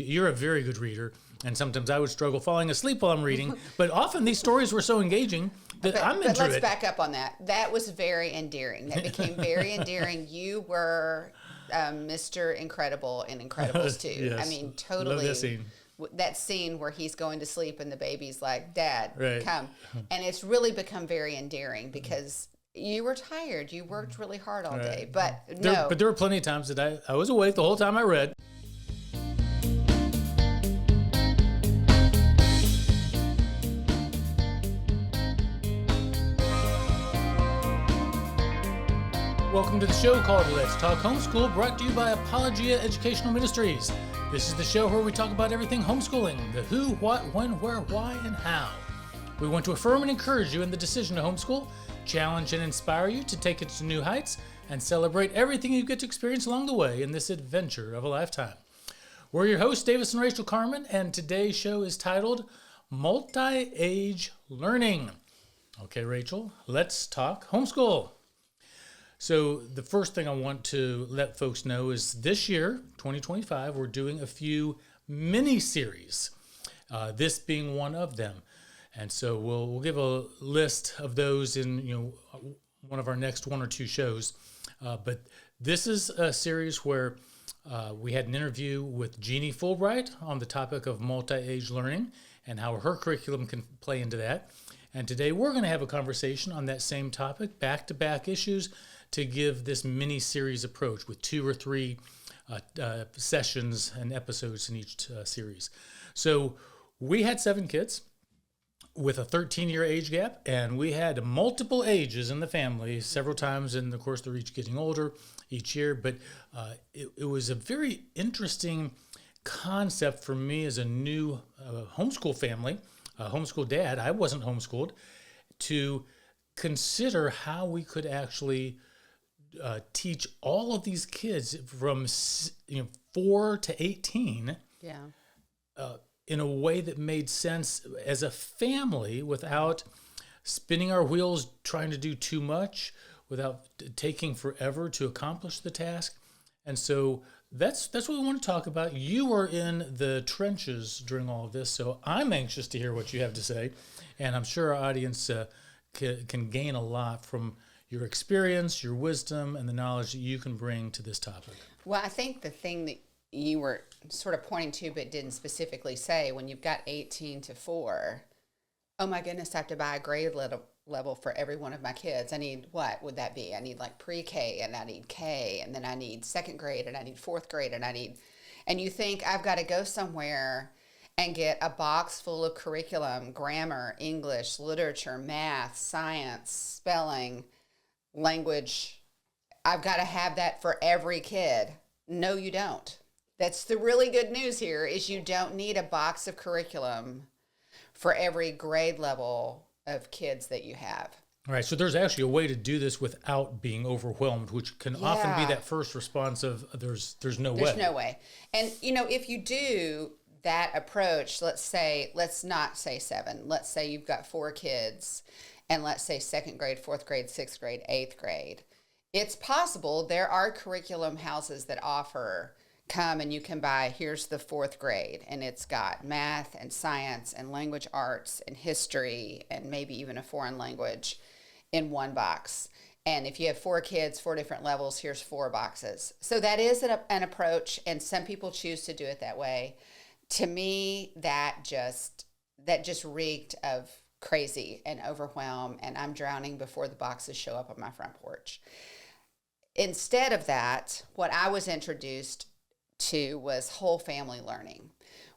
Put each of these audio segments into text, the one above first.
you're a very good reader, and sometimes I would struggle falling asleep while I'm reading, but often these stories were so engaging that I'm into it. But let's back up on that. That was very endearing. That became very endearing. You were Mr. Incredible in Incredibles 2. Yes. I mean, totally. Love that scene. That scene where he's going to sleep and the baby's like, Dad, Right. come. And it's really become very endearing because you were tired. You worked really hard all day. But But there were plenty of times that I was awake the whole time I read. Welcome to the show called Let's Talk Homeschool, brought to you by Apologia Educational Ministries. This is the show where we talk about everything homeschooling, the who, what, when, where, why, and how. We want to affirm and encourage you in the decision to homeschool, challenge and inspire you to take it to new heights, and celebrate everything you get to experience along the way in this adventure of a lifetime. We're your hosts, Davis and Rachael Carman, and today's show is titled Multi-Age Learning. Okay, Rachel, let's talk homeschool. So the first thing I want to let folks know is this year, 2025, we're doing a few mini-series, this being one of them. And so we'll give a list of those in one of our next one or two shows. But this is a series where we had an interview with Jeannie Fulbright on the topic of multi-age learning and how her curriculum can play into that. And today we're going to have a conversation on that same topic, back-to-back issues, to give this mini-series approach with 2 or 3 sessions and episodes in each series. So we had 7 kids with a 13-year age gap, and we had multiple ages in the family several times, and of course they're each getting older each year, but it was a very interesting concept for me as a new homeschool family, homeschool dad. I wasn't homeschooled, to consider how we could actually teach all of these kids from 4 to 18 in a way that made sense as a family without spinning our wheels trying to do too much, without taking forever to accomplish the task. And so that's what we want to talk about. You were in the trenches during all of this, so I'm anxious to hear what you have to say, and I'm sure our audience can gain a lot from your experience, your wisdom, and the knowledge that you can bring to this topic. Well, I think the thing that you were sort of pointing to but didn't specifically say, when you've got 18 to 4, oh my goodness, I have to buy a grade level for every one of my kids. I need, what would that be? I need like pre-K, and I need K, and then I need 2nd grade, and I need 4th grade, and you think I've got to go somewhere and get a box full of curriculum, grammar, English, literature, math, science, spelling, language. I've got to have that for every kid. No, you don't. That's the really good news here, is you don't need a box of curriculum for every grade level of kids that you have. All right, so there's actually a way to do this without being overwhelmed, which can often be that first response of there's no way. There's no way. And, if you do that approach, let's not say 7. Let's say you've got 4 kids, and let's say 2nd grade, 4th grade, 6th grade, 8th grade. It's possible there are curriculum houses that offer, come and you can buy, here's the 4th grade, and it's got math and science and language arts and history and maybe even a foreign language in one box. And if you have 4 kids, 4 different levels, here's 4 boxes. So that is an approach, and some people choose to do it that way. To me, that just reeked of crazy and overwhelm, and I'm drowning before the boxes show up on my front porch. Instead of that, what I was introduced to was whole family learning,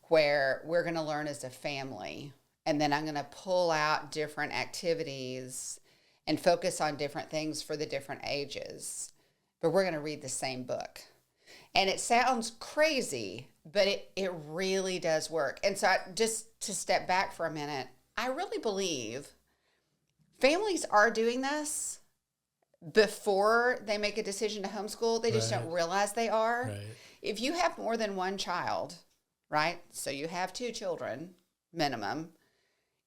where we're going to learn as a family, and then I'm going to pull out different activities and focus on different things for the different ages, but we're going to read the same book. And it sounds crazy, but it really does work. And so just to step back for a minute, I really believe families are doing this before they make a decision to homeschool. They just don't realize they are. Right. If you have more than one child, right? So you have 2 children, minimum,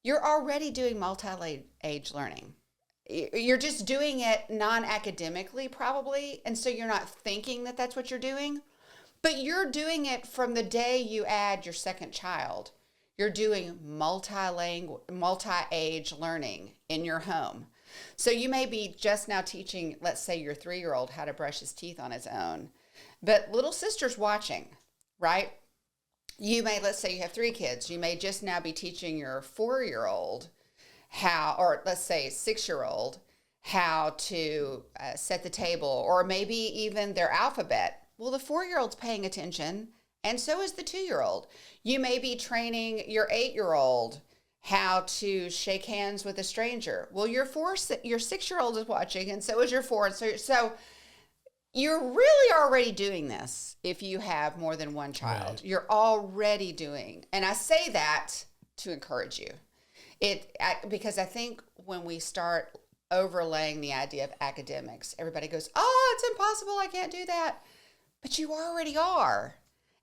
you're already doing multi-age learning. You're just doing it non-academically, probably, and so you're not thinking that that's what you're doing. But you're doing it from the day you add your second child. You're doing multi-age learning in your home. So you may be just now teaching, let's say, your 3-year-old how to brush his teeth on his own, but little sister's watching, right? You may, let's say you have 3 kids, you may just now be teaching your 4-year-old how, or let's say 6-year-old, how to set the table, or maybe even their alphabet. Well, the 4-year-old's paying attention, and so is the 2-year-old. You may be training your 8-year-old how to shake hands with a stranger. Well, your 6-year-old is watching, and so is your 4. And so you're really already doing this if you have more than one child. Right. You're already doing, and I say that to encourage you. Because I think when we start overlaying the idea of academics, everybody goes, "Oh, it's impossible. I can't do that." But you already are.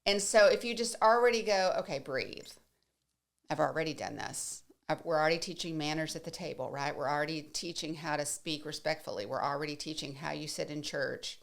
And so if you just already go, okay, breathe. I've already done this. We're already teaching manners at the table, right? We're already teaching how to speak respectfully. We're already teaching how you sit in church.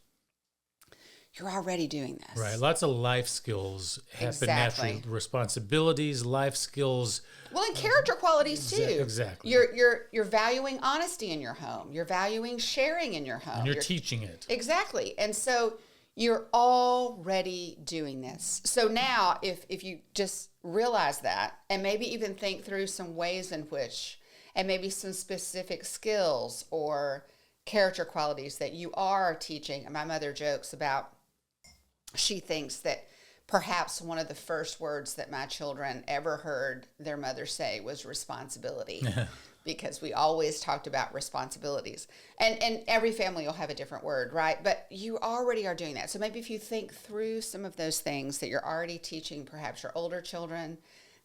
You're already doing this. Right. Lots of life skills happen naturally. Responsibilities, life skills. Well, and character qualities too. Exactly. You're valuing honesty in your home. You're valuing sharing in your home. And you're teaching it. Exactly. And so you're already doing this. So now if you just realize that, and maybe even think through some ways in which, and maybe some specific skills or character qualities that you are teaching. And my mother jokes about, she thinks that perhaps one of the first words that my children ever heard their mother say was responsibility. Because we always talked about responsibilities. And every family will have a different word, right? But you already are doing that. So maybe if you think through some of those things that you're already teaching, perhaps your older children,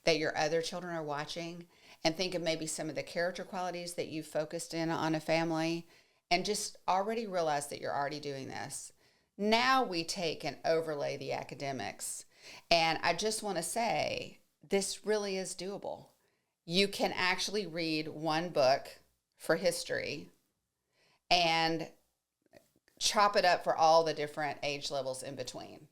that your other children are watching, and think of maybe some of the character qualities that you've focused in on a family, and just already realize that you're already doing this. Now we take and overlay the academics. And I just want to say, this really is doable. You can actually read one book for history and chop it up for all the different age levels in between.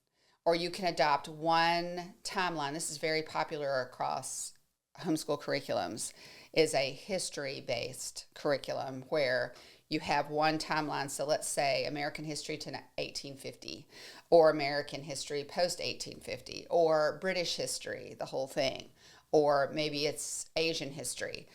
Or you can adopt one timeline. This is very popular across homeschool curriculums, is a history-based curriculum where you have one timeline. So let's say American history to 1850, or American history post-1850, or British history, the whole thing. Or maybe it's Asian history.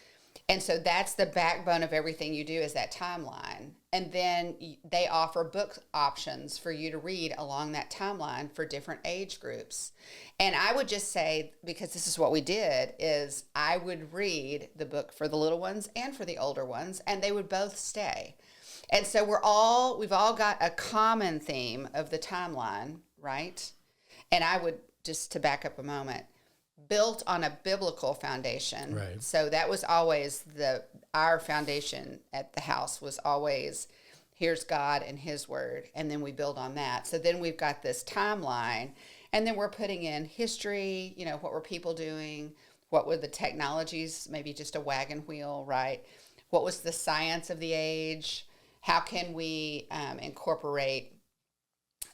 And so that's the backbone of everything you do, is that timeline. And then they offer book options for you to read along that timeline for different age groups. And I would just say, because this is what we did, is I would read the book for the little ones and for the older ones, and they would both stay. And so we've all got a common theme of the timeline, right? And I would, just to back up a moment, built on a biblical foundation. Right. So that was always our foundation at the house was always, here's God and his word, and then we build on that. So then we've got this timeline, and then we're putting in history, what were people doing? What were the technologies? Maybe just a wagon wheel, right? What was the science of the age? How can we incorporate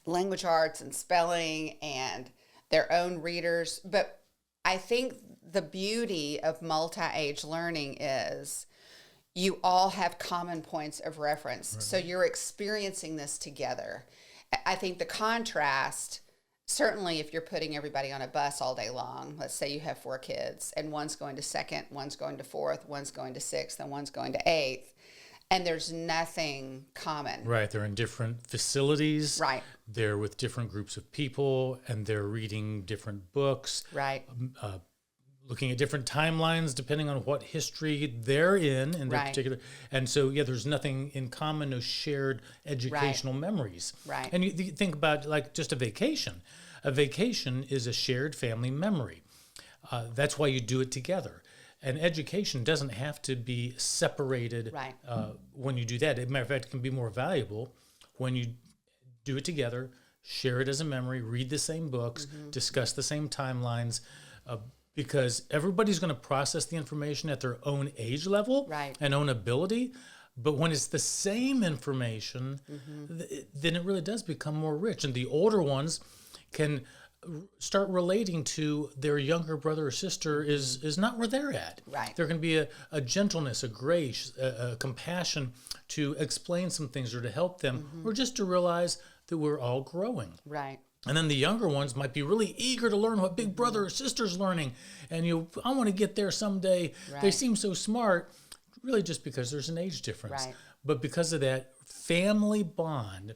language arts and spelling and their own readers? But I think the beauty of multi-age learning is you all have common points of reference. Right. So you're experiencing this together. I think the contrast, certainly if you're putting everybody on a bus all day long, let's say you have 4 kids, and one's going to 2nd, one's going to 4th, one's going to 6th, and one's going to 8th, and there's nothing common. Right. They're in different facilities. Right. They're with different groups of people, and they're reading different books. Right. Looking at different timelines depending on what history they're in their right. particular. And so, there's nothing in common, no shared educational right. memories. Right. And you think about like just a vacation. A vacation is a shared family memory. That's why you do it together. And education doesn't have to be separated right. When you do that. As a matter of fact, it can be more valuable when you do it together, share it as a memory, read the same books, mm-hmm. discuss the same timelines, because everybody's going to process the information at their own age level right. and own ability. But when it's the same information, mm-hmm. Then it really does become more rich. And the older ones, can start relating to their younger brother or sister is not where they're at. Right. There can be a gentleness, a grace, a compassion to explain some things or to help them, or just to realize that we're all growing. Right. And then the younger ones might be really eager to learn what big brother or sister's learning. And I want to get there someday. Right. They seem so smart, really just because there's an age difference. Right. But because of that family bond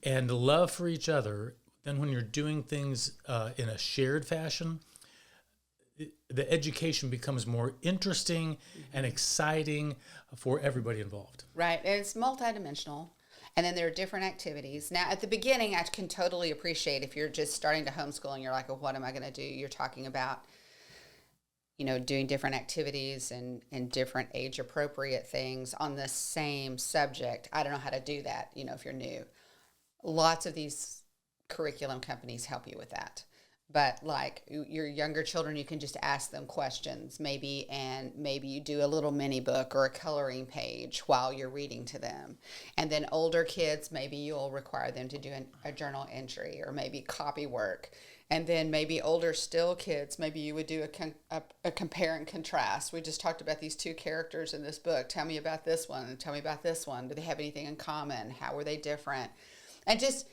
and love for each other, then when you're doing things in a shared fashion, the education becomes more interesting and exciting for everybody involved. Right. And it's multidimensional. And then there are different activities. Now, at the beginning, I can totally appreciate if you're just starting to homeschool and you're like, well, what am I going to do? You're talking about, doing different activities and different age-appropriate things on the same subject. I don't know how to do that, if you're new. Lots of these curriculum companies help you with that. But like your younger children, you can just ask them questions maybe you do a little mini book or a coloring page while you're reading to them. And then older kids, maybe you'll require them to do a journal entry or maybe copy work. And then maybe older still kids, maybe you would do a compare and contrast. We just talked about these two characters in this book. Tell me about this one and tell me about this one. Do they have anything in common? How were they different? And just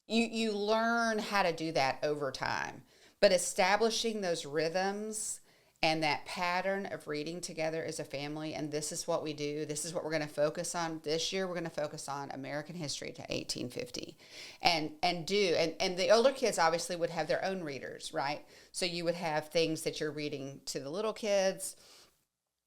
you learn how to do that over time. But establishing those rhythms and that pattern of reading together as a family, and this is what we do, this is what we're going to focus on. This year we're going to focus on American history to 1850. And the older kids obviously would have their own readers, right? So you would have things that you're reading to the little kids,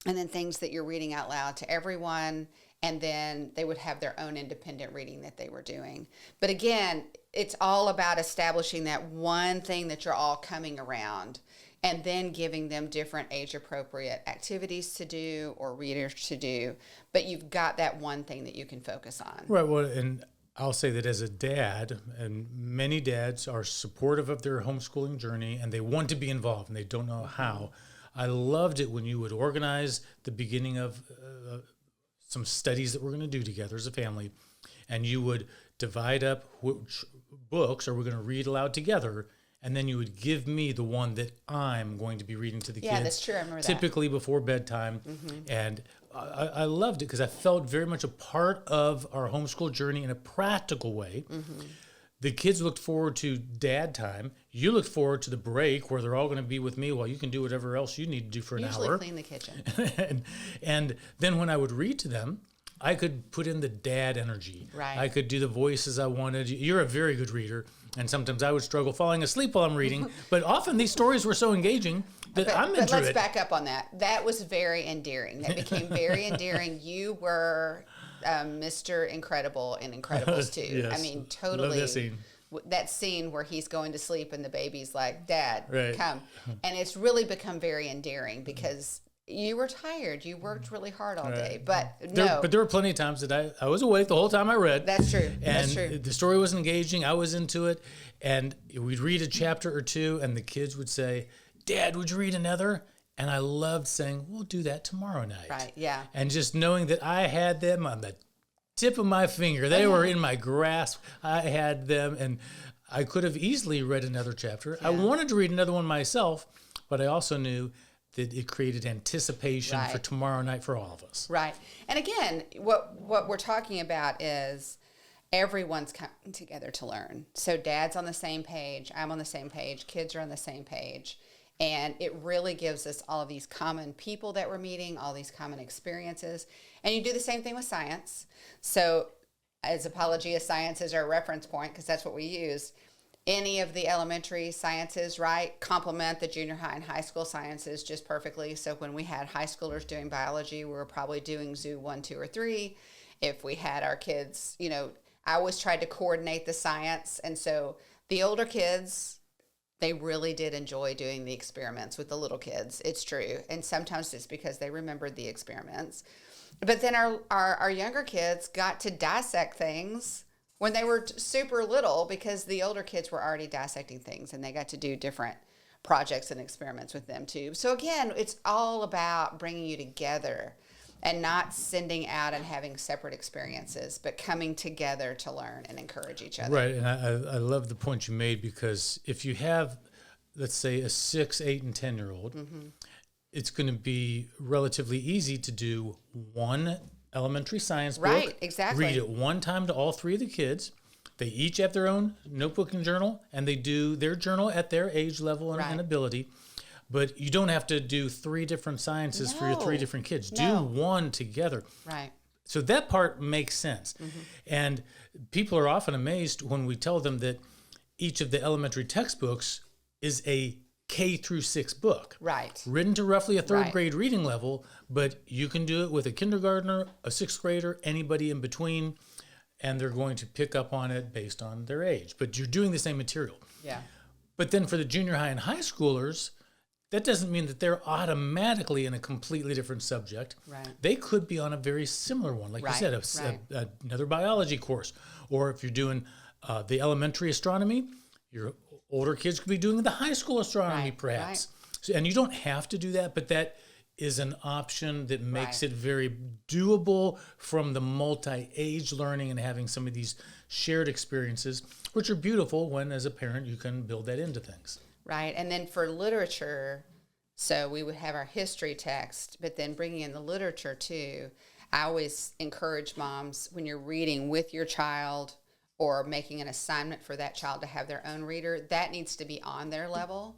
and then things that you're reading out loud to everyone, and then they would have their own independent reading that they were doing. But again, it's all about establishing that one thing that you're all coming around, and then giving them different age-appropriate activities to do or readers to do. But you've got that one thing that you can focus on. Right. Well, and I'll say that as a dad, and many dads are supportive of their homeschooling journey, and they want to be involved, and they don't know how. I loved it when you would organize the beginning of some studies that we're going to do together as a family, and you would divide up which books are we going to read aloud together, and then you would give me the one that I'm going to be reading to the kids. Yeah, that's true. I remember that. Typically before bedtime. And I loved it because I felt very much a part of our homeschool journey in a practical way. The kids looked forward to dad time. You looked forward to the break where they're all going to be with me while you can do whatever else you need to do for an hour. Usually clean the kitchen. and then when I would read to them, I could put in the dad energy. Right. I could do the voices I wanted. You're a very good reader, and sometimes I would struggle falling asleep while I'm reading. But often these stories were so engaging that I'm into it. But let's back up on that. That was very endearing. That became very endearing. You were Mr. Incredible in Incredibles 2. Yes. I mean, totally. Love that scene. That scene where he's going to sleep and the baby's like, Dad, Right. come. And it's really become very endearing because you were tired. You worked really hard all day. But But there were plenty of times that I was awake the whole time I read. That's true. And That's true. the story was engaging. I was into it. And we'd read a chapter or two, and the kids would say, Dad, would you read another? And I loved saying, we'll do that tomorrow night. Right, yeah. And just knowing that I had them on the tip of my finger. They were in my grasp. I had them, and I could have easily read another chapter. I wanted to read another one myself, but I also knew that it created anticipation for tomorrow night for all of us. Right. And again, what we're talking about is everyone's coming together to learn. So dad's on the same page, I'm on the same page, kids are on the same page. And it really gives us all of these common people that we're meeting, all these common experiences. And you do the same thing with science. So as Apologia Science is our reference point, because that's what we use, any of the elementary sciences, right, complement the junior high and high school sciences just perfectly. So when we had high schoolers doing biology, we were probably doing zoo 1, 2, or 3. If we had our kids, I always tried to coordinate the science. And so the older kids, they really did enjoy doing the experiments with the little kids. It's true. And sometimes it's because they remembered the experiments. But then our younger kids got to dissect things when they were super little because the older kids were already dissecting things and they got to do different projects and experiments with them too. So again, it's all about bringing you together and not sending out and having separate experiences, but coming together to learn and encourage each other. Right. And I love the point you made, because if you have, let's say, a 6, 8, and 10-year-old, it's going to be relatively easy to do one elementary science book. Right, exactly. Read it one time to all 3 of the kids. They each have their own notebook and journal, and they do their journal at their age level and ability. But you don't have to do 3 different sciences for your 3 different kids. Do one together. Right. So that part makes sense. And people are often amazed when we tell them that each of the elementary textbooks is a K through 6 book. Right. Written to roughly a 3rd grade reading level, but you can do it with a kindergartner, a 6th grader, anybody in between, and they're going to pick up on it based on their age. But you're doing the same material. Yeah. But then for the junior high and high schoolers, that doesn't mean that they're automatically in a completely different subject. Right. They could be on a very similar one, like you said, another biology course. Or if you're doing the elementary astronomy, your older kids could be doing the high school astronomy, perhaps. So, and you don't have to do that, but that is an option that makes it very doable from the multi-age learning and having some of these shared experiences, which are beautiful when, as a parent, you can build that into things. Right. And then for literature, so we would have our history text, but then bringing in the literature too. I always encourage moms, when you're reading with your child or making an assignment for that child to have their own reader, that needs to be on their level.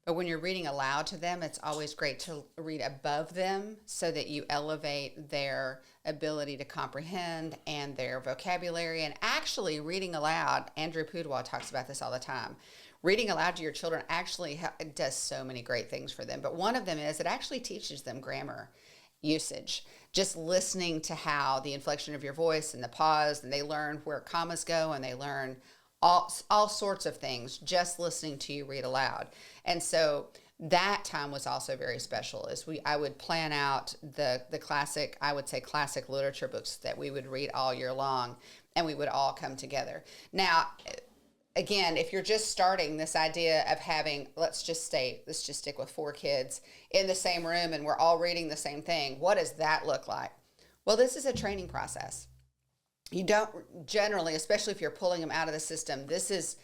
But when you're reading aloud to them, it's always great to read above them so that you elevate their ability to comprehend and their vocabulary. And actually reading aloud, Andrew Pudewa talks about this all the time. Reading aloud to your children actually does so many great things for them. But one of them is it actually teaches them grammar usage. Just listening to how the inflection of your voice and the pause, and they learn where commas go, and they learn all sorts of things just listening to you read aloud. And so that time was also very special. I would plan out the classic, I would say classic literature books that we would read all year long, and we would all come together. Now, again, if you're just starting this idea of having, let's just stick with 4 kids in the same room and we're all reading the same thing, what does that look like? Well, this is a training process. You don't generally, especially if you're pulling them out of the system, this is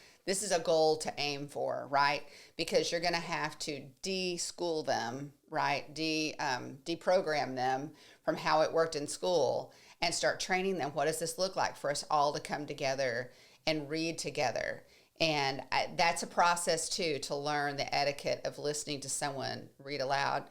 a goal to aim for, right? Because you're going to have to de-school them, right? Deprogram them from how it worked in school and start training them. What does this look like for us all to come together and read together? And that's a process too, to learn the etiquette of listening to someone read aloud.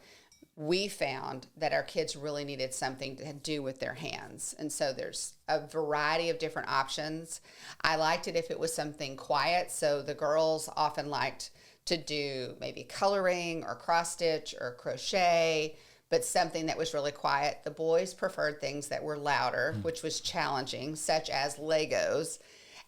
We found that our kids really needed something to do with their hands. And so there's a variety of different options. I liked it if it was something quiet. So the girls often liked to do maybe coloring or cross stitch or crochet, but something that was really quiet. The boys preferred things that were louder, which was challenging, such as Legos.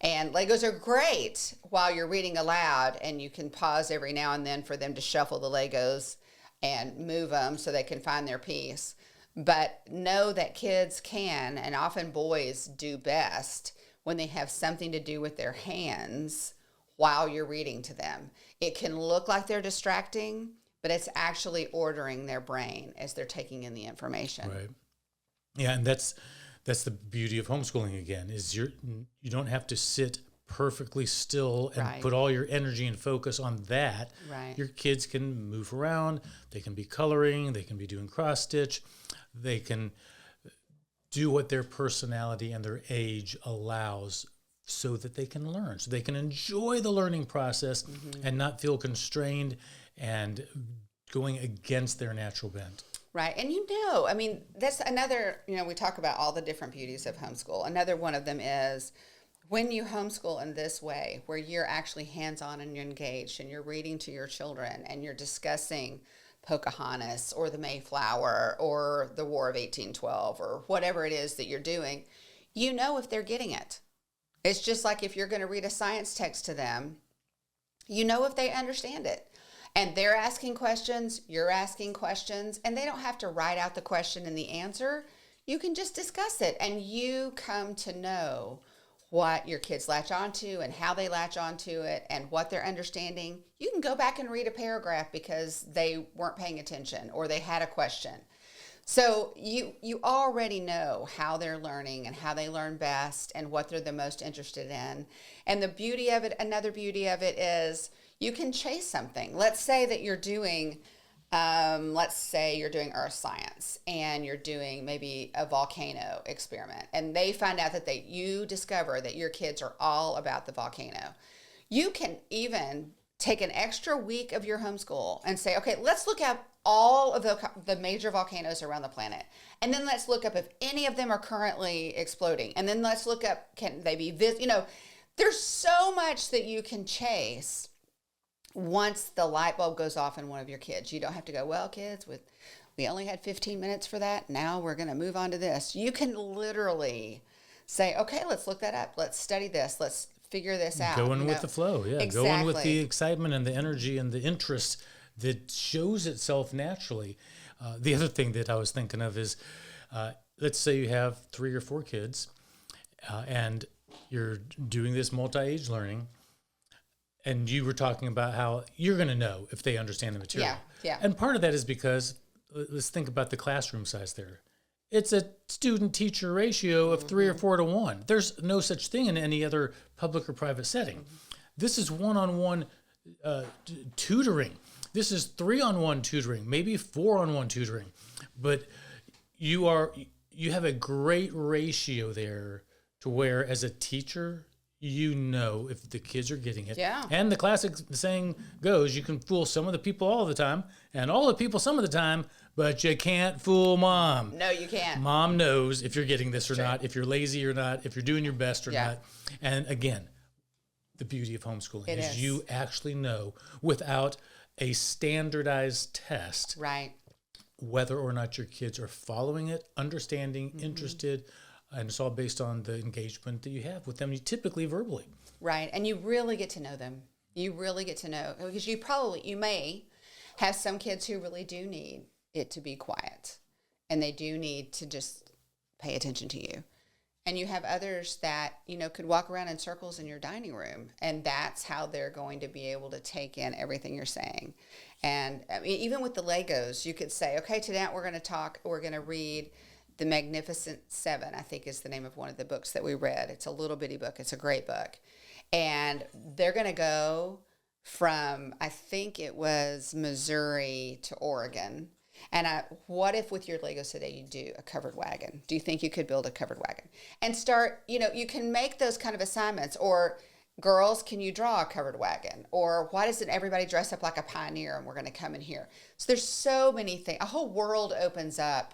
And Legos are great while you're reading aloud, and you can pause every now and then for them to shuffle the Legos and move them so they can find their piece. But know that kids can, and often boys do best, when they have something to do with their hands while you're reading to them. It can look like they're distracting, but it's actually ordering their brain as they're taking in the information. Right. Yeah, and that's the beauty of homeschooling again, is you don't have to sit perfectly still and put all your energy and focus on that. Right. Your kids can move around, they can be coloring, they can be doing cross stitch, they can do what their personality and their age allows so that they can learn, so they can enjoy the learning process and not feel constrained and going against their natural bent. Right. And I mean, that's another, we talk about all the different beauties of homeschool. Another one of them is when you homeschool in this way, where you're actually hands-on and you're engaged and you're reading to your children and you're discussing Pocahontas or the Mayflower or the War of 1812 or whatever it is that you're doing, if they're getting it. It's just like if you're going to read a science text to them, if they understand it. And they're asking questions, you're asking questions, and they don't have to write out the question and the answer. You can just discuss it, and you come to know what your kids latch onto and how they latch onto it and what they're understanding. You can go back and read a paragraph because they weren't paying attention or they had a question. So you already know how they're learning and how they learn best and what they're the most interested in. And the beauty of it, another beauty of it is you can chase something. Let's say that you're doing, let's say you're doing earth science and you're doing maybe a volcano experiment, and they find out that you discover that your kids are all about the volcano. You can even take an extra week of your homeschool and say, okay, let's look at all of the major volcanoes around the planet. And then let's look up if any of them are currently exploding. And then let's look up, can they be, there's so much that you can chase once the light bulb goes off in one of your kids. You don't have to go, well, kids, we only had 15 minutes for that. Now we're going to move on to this. You can literally say, okay, let's look that up. Let's study this. Let's figure this out. Going with the flow, yeah. Exactly. Going with the excitement and the energy and the interest that shows itself naturally. The other thing that I was thinking of is, let's say you have 3 or 4 kids, and you're doing this multi-age learning, and you were talking about how you're going to know if they understand the material. Yeah. And part of that is because, let's think about the classroom size there. It's a student-teacher ratio of 3 or 4 to 1. There's no such thing in any other public or private setting. This is one-on-one tutoring. This is 3-on-1 tutoring, maybe 4-on-1 tutoring. But you have a great ratio there to where, as a teacher, you know if the kids are getting it. Yeah. And the classic saying goes, you can fool some of the people all the time and all the people some of the time, but you can't fool mom. No, you can't. Mom knows if you're getting this or not, if you're lazy or not, if you're doing your best or not. And again, the beauty of homeschooling is you actually know without a standardized test, right, whether or not your kids are following it, understanding, interested, and it's all based on the engagement that you have with them, you typically verbally. Right, and you really get to know them. You really get to know, because you may have some kids who really do need it to be quiet, and they do need to just pay attention to you. And you have others that, could walk around in circles in your dining room, and that's how they're going to be able to take in everything you're saying. And I mean, even with the Legos, you could say, okay, today we're going to read The Magnificent Seven, I think is the name of one of the books that we read. It's a little bitty book. It's a great book. And they're going to go from, I think it was Missouri to Oregon. And what if with your Legos today you do a covered wagon? Do you think you could build a covered wagon? And start, you can make those kind of assignments. Or girls, can you draw a covered wagon? Or why doesn't everybody dress up like a pioneer and we're going to come in here? So there's so many things. A whole world opens up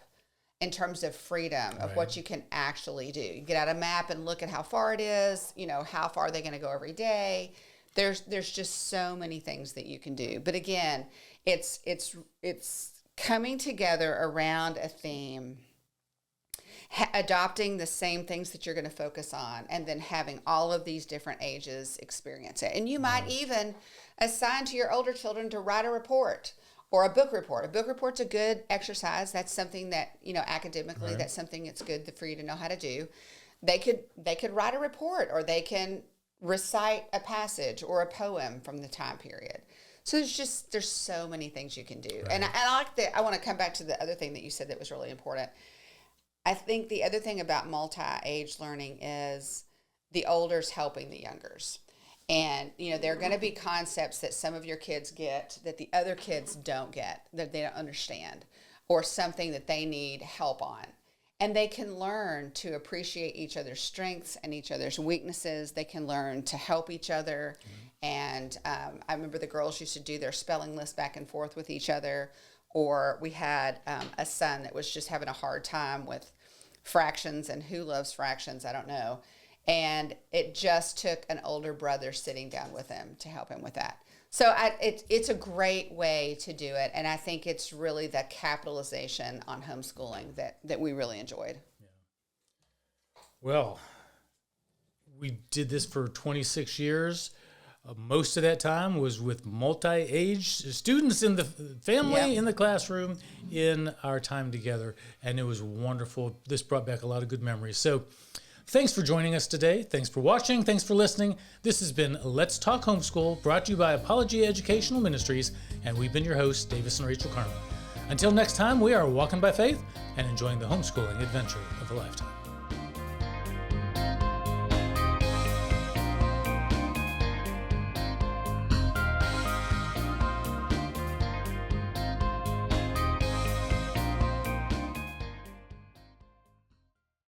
in terms of freedom of what you can actually do. You get out a map and look at how far it is, how far are they going to go every day. There's just so many things that you can do. But again, it's coming together around a theme, adopting the same things that you're going to focus on, and then having all of these different ages experience it. And you might even assign to your older children to write a report or a book report. A book report's a good exercise. That's something that, academically, that's something that's good for you to know how to do. They could write a report, or they can recite a passage or a poem from the time period. So there's so many things you can do. Right. And I like that. I want to come back to the other thing that you said that was really important. I think the other thing about multi-age learning is the olders helping the youngers. And, there are going to be concepts that some of your kids get that the other kids don't get, that they don't understand, or something that they need help on. And they can learn to appreciate each other's strengths and each other's weaknesses. They can learn to help each other. And I remember the girls used to do their spelling list back and forth with each other. Or we had a son that was just having a hard time with fractions, and who loves fractions? I don't know. And it just took an older brother sitting down with him to help him with that. So it's a great way to do it. And I think it's really the capitalization on homeschooling that we really enjoyed. Yeah. Well, we did this for 26 years. Most of that time was with multi-age students in the family, in the classroom, in our time together. And it was wonderful. This brought back a lot of good memories. So thanks for joining us today. Thanks for watching. Thanks for listening. This has been Let's Talk Homeschool, brought to you by Apologia Educational Ministries. And we've been your hosts, Davis and Rachael Carman. Until next time, we are walking by faith and enjoying the homeschooling adventure of a lifetime.